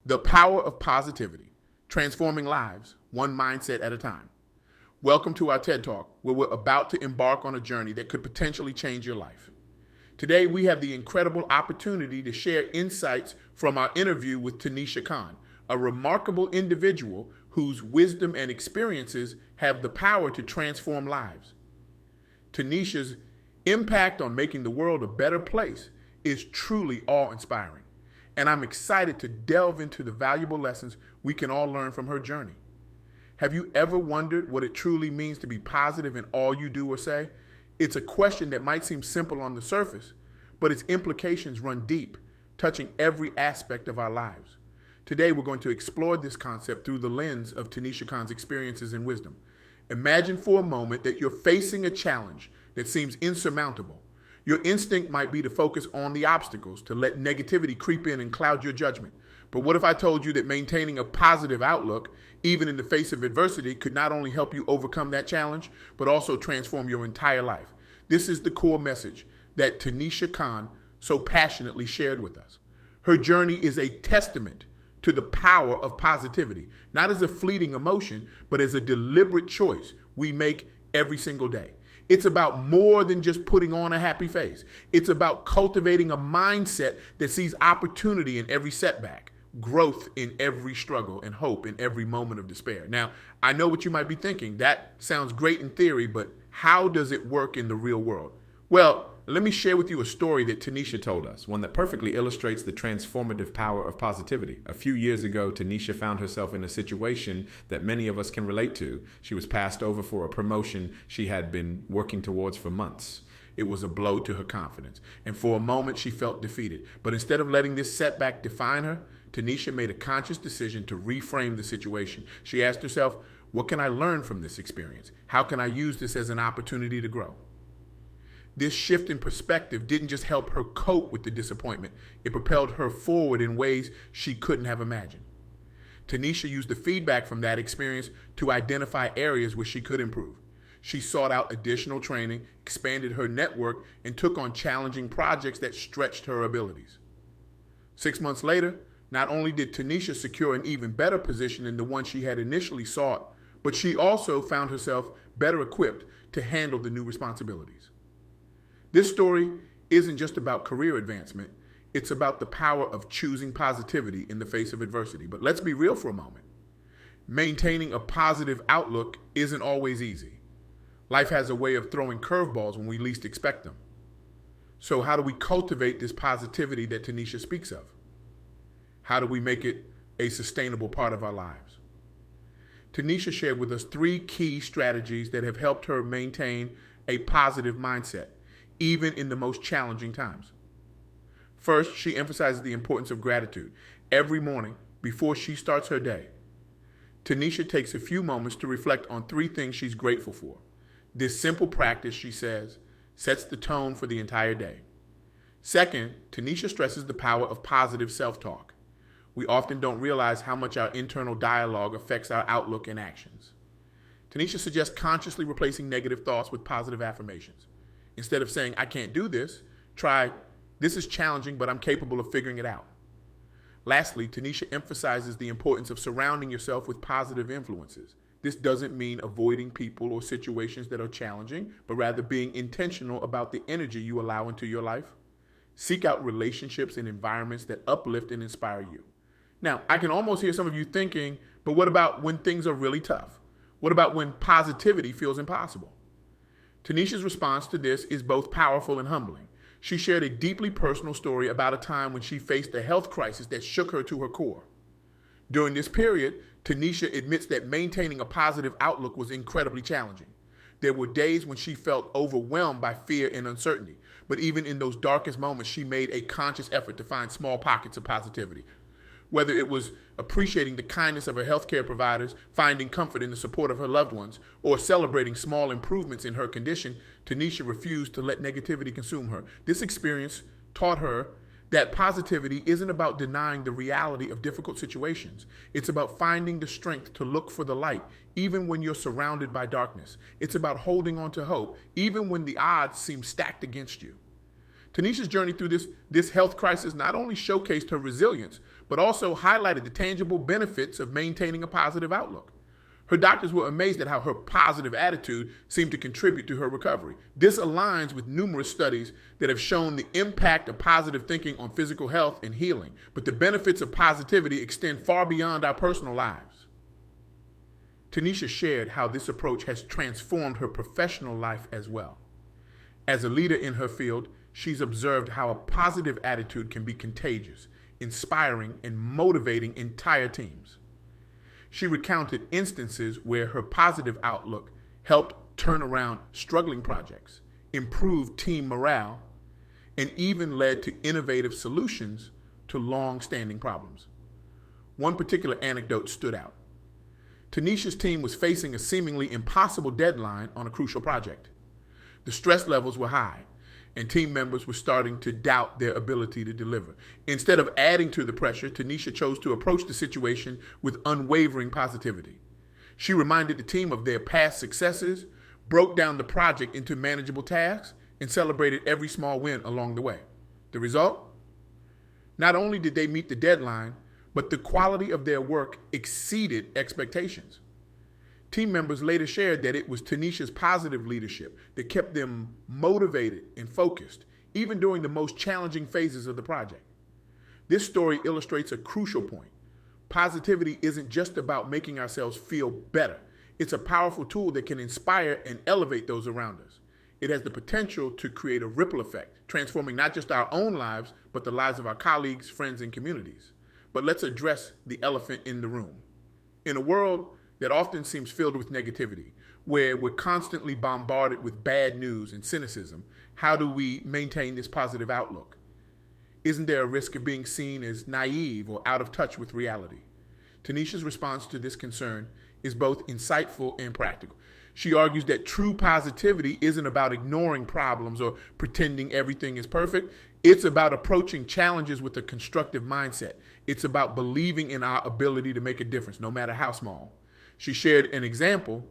The power of positivity, transforming lives, one mindset at a time. Welcome to our TED Talk, where we're about to embark on a journey that could potentially change your life. Today, we have the incredible opportunity to share insights from our interview with Tanisha Conn, a remarkable individual whose wisdom and experiences have the power to transform lives. Tanisha's impact on making the world a better place is truly awe-inspiring, and I'm excited to delve into the valuable lessons we can all learn from her journey. Have you ever wondered what it truly means to be positive in all you do or say? It's a question that might seem simple on the surface, but its implications run deep, touching every aspect of our lives. Today, we're going to explore this concept through the lens of Tanisha Conn's experiences and wisdom. Imagine for a moment that you're facing a challenge that seems insurmountable. Your instinct might be to focus on the obstacles, to let negativity creep in and cloud your judgment. But what if I told you that maintaining a positive outlook, even in the face of adversity, could not only help you overcome that challenge, but also transform your entire life? This is the core message that Tanisha Conn so passionately shared with us. Her journey is a testament to the power of positivity, not as a fleeting emotion, but as a deliberate choice we make every single day. It's about more than just putting on a happy face. It's about cultivating a mindset that sees opportunity in every setback, growth in every struggle, and hope in every moment of despair. Now, I know what you might be thinking. That sounds great in theory, but how does it work in the real world? Well, let me share with you a story that Tanisha told us, one that perfectly illustrates the transformative power of positivity. A few years ago, Tanisha found herself in a situation that many of us can relate to. She was passed over for a promotion she had been working towards for months. It was a blow to her confidence, and for a moment she felt defeated. But instead of letting this setback define her, Tanisha made a conscious decision to reframe the situation. She asked herself, what can I learn from this experience? How can I use this as an opportunity to grow? This shift in perspective didn't just help her cope with the disappointment, it propelled her forward in ways she couldn't have imagined. Tanisha used the feedback from that experience to identify areas where she could improve. She sought out additional training, expanded her network, and took on challenging projects that stretched her abilities. 6 months later, not only did Tanisha secure an even better position than the one she had initially sought, but she also found herself better equipped to handle the new responsibilities. This story isn't just about career advancement, it's about the power of choosing positivity in the face of adversity. But let's be real for a moment. Maintaining a positive outlook isn't always easy. Life has a way of throwing curveballs when we least expect them. So how do we cultivate this positivity that Tanisha speaks of? How do we make it a sustainable part of our lives? Tanisha shared with us 3 key strategies that have helped her maintain a positive mindset, even in the most challenging times. First, she emphasizes the importance of gratitude. Every morning, before she starts her day, Tanisha takes a few moments to reflect on 3 things she's grateful for. This simple practice, she says, sets the tone for the entire day. Second, Tanisha stresses the power of positive self-talk. We often don't realize how much our internal dialogue affects our outlook and actions. Tanisha suggests consciously replacing negative thoughts with positive affirmations. Instead of saying, I can't do this, try, this is challenging, but I'm capable of figuring it out. Lastly, Tanisha emphasizes the importance of surrounding yourself with positive influences. This doesn't mean avoiding people or situations that are challenging, but rather being intentional about the energy you allow into your life. Seek out relationships and environments that uplift and inspire you. Now, I can almost hear some of you thinking, but what about when things are really tough? What about when positivity feels impossible? Tanisha's response to this is both powerful and humbling. She shared a deeply personal story about a time when she faced a health crisis that shook her to her core. During this period, Tanisha admits that maintaining a positive outlook was incredibly challenging. There were days when she felt overwhelmed by fear and uncertainty, but even in those darkest moments, she made a conscious effort to find small pockets of positivity. Whether it was appreciating the kindness of her healthcare providers, finding comfort in the support of her loved ones, or celebrating small improvements in her condition, Tanisha refused to let negativity consume her. This experience taught her that positivity isn't about denying the reality of difficult situations. It's about finding the strength to look for the light, even when you're surrounded by darkness. It's about holding on to hope, even when the odds seem stacked against you. Tanisha's journey through this health crisis not only showcased her resilience, but also highlighted the tangible benefits of maintaining a positive outlook. Her doctors were amazed at how her positive attitude seemed to contribute to her recovery. This aligns with numerous studies that have shown the impact of positive thinking on physical health and healing, but the benefits of positivity extend far beyond our personal lives. Tanisha shared how this approach has transformed her professional life as well. As a leader in her field, she's observed how a positive attitude can be contagious, inspiring, and motivating entire teams. She recounted instances where her positive outlook helped turn around struggling projects, improved team morale, and even led to innovative solutions to long-standing problems. One particular anecdote stood out. Tanisha's team was facing a seemingly impossible deadline on a crucial project. The stress levels were high, and team members were starting to doubt their ability to deliver. Instead of adding to the pressure, Tanisha chose to approach the situation with unwavering positivity. She reminded the team of their past successes, broke down the project into manageable tasks, and celebrated every small win along the way. The result? Not only did they meet the deadline, but the quality of their work exceeded expectations. Team members later shared that it was Tanisha's positive leadership that kept them motivated and focused, even during the most challenging phases of the project. This story illustrates a crucial point. Positivity isn't just about making ourselves feel better. It's a powerful tool that can inspire and elevate those around us. It has the potential to create a ripple effect, transforming not just our own lives, but the lives of our colleagues, friends, and communities. But let's address the elephant in the room. In a world that often seems filled with negativity, where we're constantly bombarded with bad news and cynicism, how do we maintain this positive outlook? Isn't there a risk of being seen as naive or out of touch with reality? Tanisha's response to this concern is both insightful and practical. She argues that true positivity isn't about ignoring problems or pretending everything is perfect. It's about approaching challenges with a constructive mindset. It's about believing in our ability to make a difference, no matter how small. She shared an example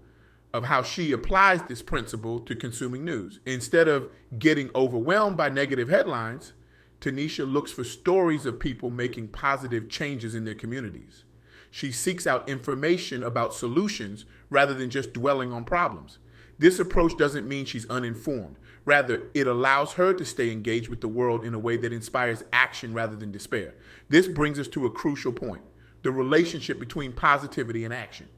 of how she applies this principle to consuming news. Instead of getting overwhelmed by negative headlines, Tanisha looks for stories of people making positive changes in their communities. She seeks out information about solutions rather than just dwelling on problems. This approach doesn't mean she's uninformed. Rather, it allows her to stay engaged with the world in a way that inspires action rather than despair. This brings us to a crucial point: the relationship between positivity and action.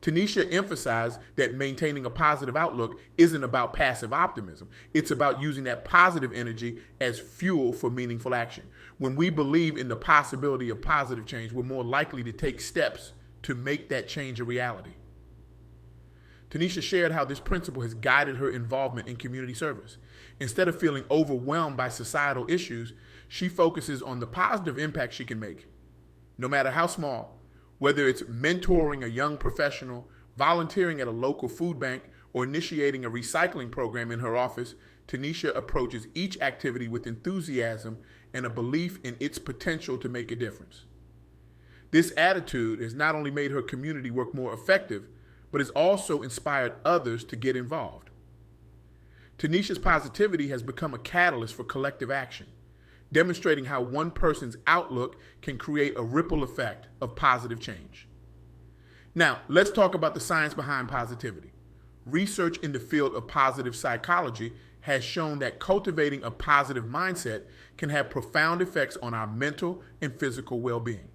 Tanisha emphasized that maintaining a positive outlook isn't about passive optimism. It's about using that positive energy as fuel for meaningful action. When we believe in the possibility of positive change, we're more likely to take steps to make that change a reality. Tanisha shared how this principle has guided her involvement in community service. Instead of feeling overwhelmed by societal issues, she focuses on the positive impact she can make, no matter how small. Whether it's mentoring a young professional, volunteering at a local food bank, or initiating a recycling program in her office, Tanisha approaches each activity with enthusiasm and a belief in its potential to make a difference. This attitude has not only made her community work more effective, but has also inspired others to get involved. Tanisha's positivity has become a catalyst for collective action, demonstrating how one person's outlook can create a ripple effect of positive change. Now, let's talk about the science behind positivity. Research in the field of positive psychology has shown that cultivating a positive mindset can have profound effects on our mental and physical well-being.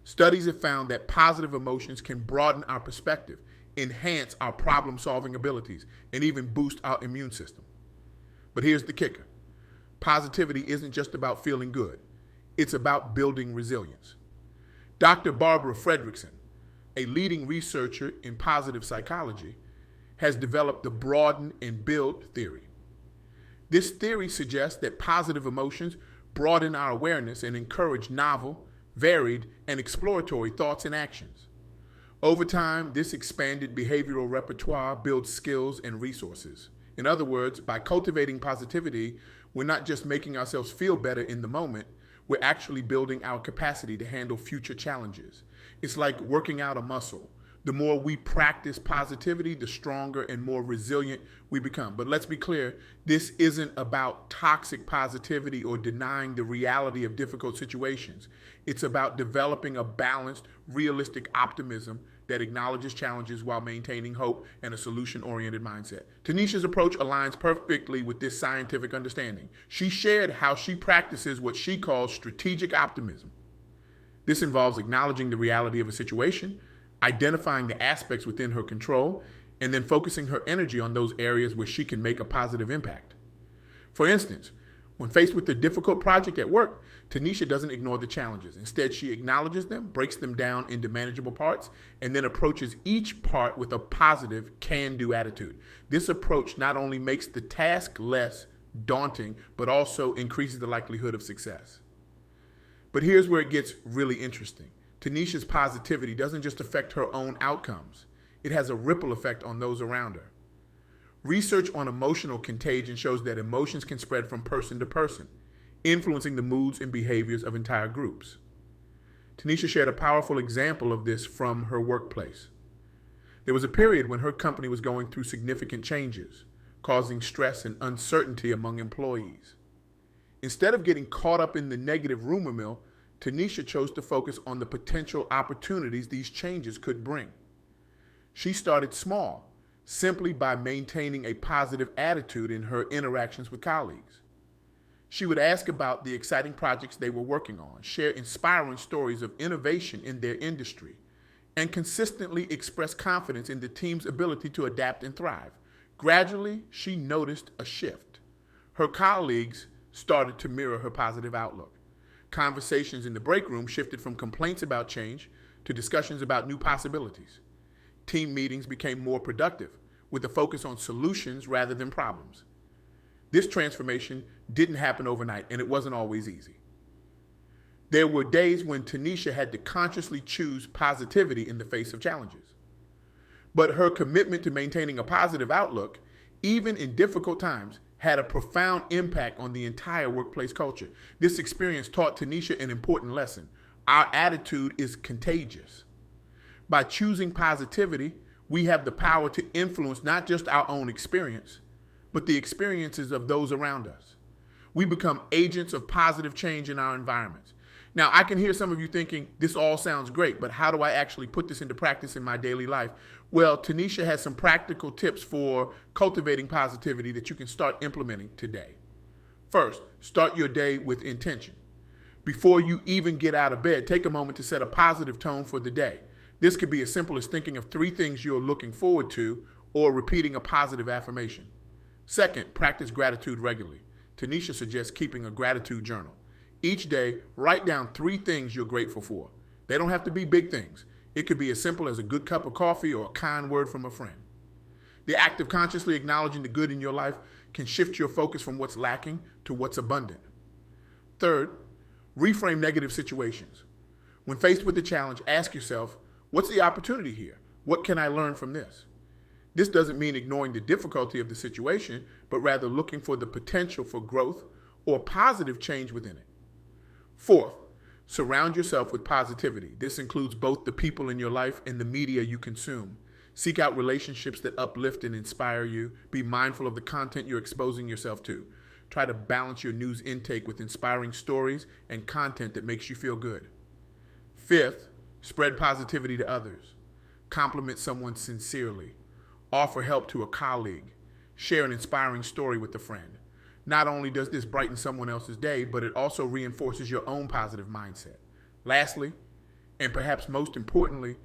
Studies have found that positive emotions can broaden our perspective, enhance our problem-solving abilities, and even boost our immune system. But here's the kicker. Positivity isn't just about feeling good. It's about building resilience. Dr. Barbara Fredrickson, a leading researcher in positive psychology, has developed the broaden and build theory. This theory suggests that positive emotions broaden our awareness and encourage novel, varied, and exploratory thoughts and actions. Over time, this expanded behavioral repertoire builds skills and resources. In other words, by cultivating positivity, we're not just making ourselves feel better in the moment, we're actually building our capacity to handle future challenges. It's like working out a muscle. The more we practice positivity, the stronger and more resilient we become. But let's be clear, this isn't about toxic positivity or denying the reality of difficult situations. It's about developing a balanced, realistic optimism that acknowledges challenges while maintaining hope and a solution-oriented mindset. Tanisha's approach aligns perfectly with this scientific understanding. She shared how she practices what she calls strategic optimism. This involves acknowledging the reality of a situation, identifying the aspects within her control, and then focusing her energy on those areas where she can make a positive impact. For instance, when faced with a difficult project at work, Tanisha doesn't ignore the challenges. Instead, she acknowledges them, breaks them down into manageable parts, and then approaches each part with a positive can-do attitude. This approach not only makes the task less daunting, but also increases the likelihood of success. But here's where it gets really interesting. Tanisha's positivity doesn't just affect her own outcomes. It has a ripple effect on those around her. Research on emotional contagion shows that emotions can spread from person to person, influencing the moods and behaviors of entire groups. Tanisha shared a powerful example of this from her workplace. There was a period when her company was going through significant changes, causing stress and uncertainty among employees. Instead of getting caught up in the negative rumor mill, Tanisha chose to focus on the potential opportunities these changes could bring. She started small, simply by maintaining a positive attitude in her interactions with colleagues. She would ask about the exciting projects they were working on, share inspiring stories of innovation in their industry, and consistently express confidence in the team's ability to adapt and thrive. Gradually, she noticed a shift. Her colleagues started to mirror her positive outlook. Conversations in the break room shifted from complaints about change to discussions about new possibilities. Team meetings became more productive, with a focus on solutions rather than problems. This transformation didn't happen overnight, and it wasn't always easy. There were days when Tanisha had to consciously choose positivity in the face of challenges. But her commitment to maintaining a positive outlook, even in difficult times, had a profound impact on the entire workplace culture. This experience taught Tanisha an important lesson. Our attitude is contagious. By choosing positivity, we have the power to influence not just our own experience, but the experiences of those around us. We become agents of positive change in our environments. Now, I can hear some of you thinking, this all sounds great, but how do I actually put this into practice in my daily life? Well, Tanisha has some practical tips for cultivating positivity that you can start implementing today. First, start your day with intention. Before you even get out of bed, take a moment to set a positive tone for the day. This could be as simple as thinking of 3 things you're looking forward to or repeating a positive affirmation. Second, practice gratitude regularly. Tanisha suggests keeping a gratitude journal. Each day, write down 3 things you're grateful for. They don't have to be big things. It could be as simple as a good cup of coffee or a kind word from a friend. The act of consciously acknowledging the good in your life can shift your focus from what's lacking to what's abundant. Third, reframe negative situations. When faced with a challenge, ask yourself, what's the opportunity here? What can I learn from this? This doesn't mean ignoring the difficulty of the situation, but rather looking for the potential for growth or positive change within it. Fourth, surround yourself with positivity. This includes both the people in your life and the media you consume. Seek out relationships that uplift and inspire you. Be mindful of the content you're exposing yourself to. Try to balance your news intake with inspiring stories and content that makes you feel good. Fifth, spread positivity to others. Compliment someone sincerely. Offer help to a colleague. Share an inspiring story with a friend. Not only does this brighten someone else's day, but it also reinforces your own positive mindset. Lastly, and perhaps most importantly,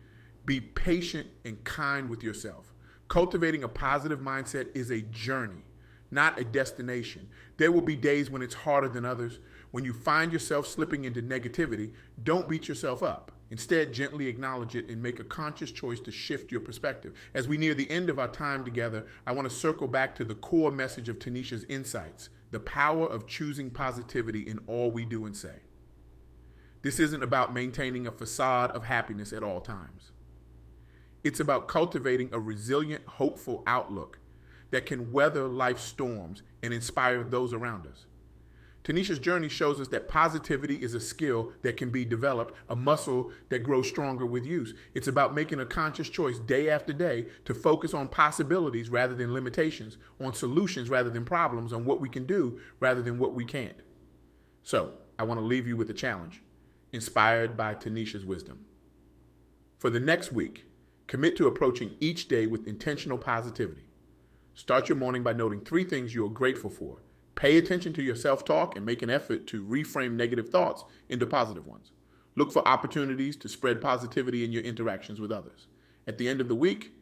be patient and kind with yourself. Cultivating a positive mindset is a journey, not a destination. There will be days when it's harder than others. When you find yourself slipping into negativity, don't beat yourself up. Instead, gently acknowledge it and make a conscious choice to shift your perspective. As we near the end of our time together, I want to circle back to the core message of Tanisha's insights, the power of choosing positivity in all we do and say. This isn't about maintaining a facade of happiness at all times. It's about cultivating a resilient, hopeful outlook that can weather life's storms and inspire those around us. Tanisha's journey shows us that positivity is a skill that can be developed, a muscle that grows stronger with use. It's about making a conscious choice day after day to focus on possibilities rather than limitations, on solutions rather than problems, on what we can do rather than what we can't. So, I want to leave you with a challenge, inspired by Tanisha's wisdom. For the next week, commit to approaching each day with intentional positivity. Start your morning by noting 3 things you are grateful for. Pay attention to your self-talk and make an effort to reframe negative thoughts into positive ones. Look for opportunities to spread positivity in your interactions with others. At the end of the week,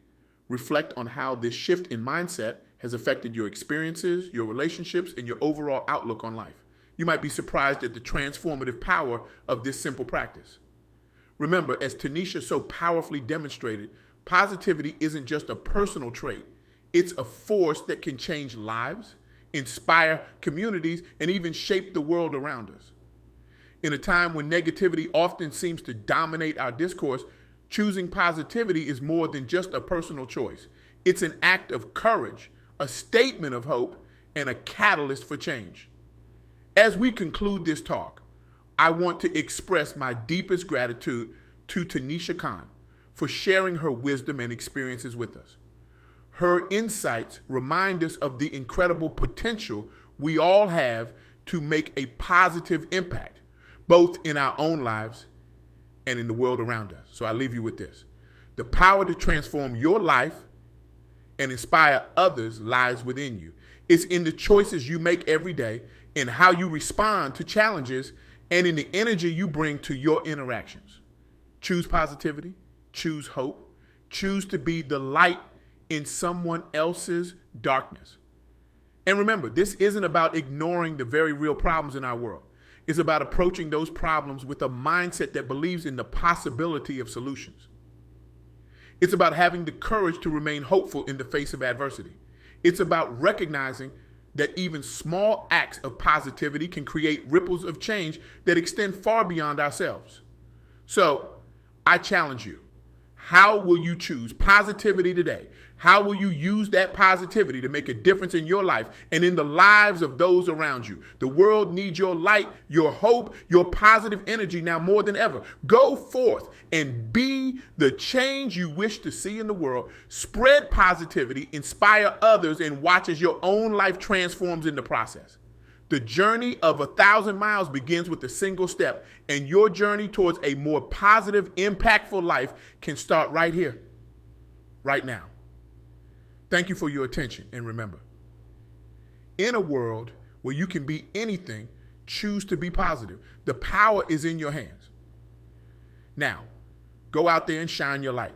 reflect on how this shift in mindset has affected your experiences, your relationships, and your overall outlook on life. You might be surprised at the transformative power of this simple practice. Remember, as Tanisha so powerfully demonstrated, positivity isn't just a personal trait. It's a force that can change lives, inspire communities, and even shape the world around us. In a time when negativity often seems to dominate our discourse, choosing positivity is more than just a personal choice. It's an act of courage, a statement of hope, and a catalyst for change. As we conclude this talk, I want to express my deepest gratitude to Tanisha Conn for sharing her wisdom and experiences with us. Her insights remind us of the incredible potential we all have to make a positive impact, both in our own lives and in the world around us. So I leave you with this. The power to transform your life and inspire others lies within you. It's in the choices you make every day, in how you respond to challenges, and in the energy you bring to your interactions. Choose positivity, choose hope, choose to be the light in someone else's darkness. And remember, this isn't about ignoring the very real problems in our world. It's about approaching those problems with a mindset that believes in the possibility of solutions. It's about having the courage to remain hopeful in the face of adversity. It's about recognizing that even small acts of positivity can create ripples of change that extend far beyond ourselves. So, I challenge you. How will you choose positivity today? How will you use that positivity to make a difference in your life and in the lives of those around you? The world needs your light, your hope, your positive energy now more than ever. Go forth and be the change you wish to see in the world. Spread positivity, inspire others, and watch as your own life transforms in the process. The journey of 1,000 miles begins with a single step, and your journey towards a more positive, impactful life can start right here, right now. Thank you for your attention, and remember, in a world where you can be anything, choose to be positive. The power is in your hands. Now, go out there and shine your light.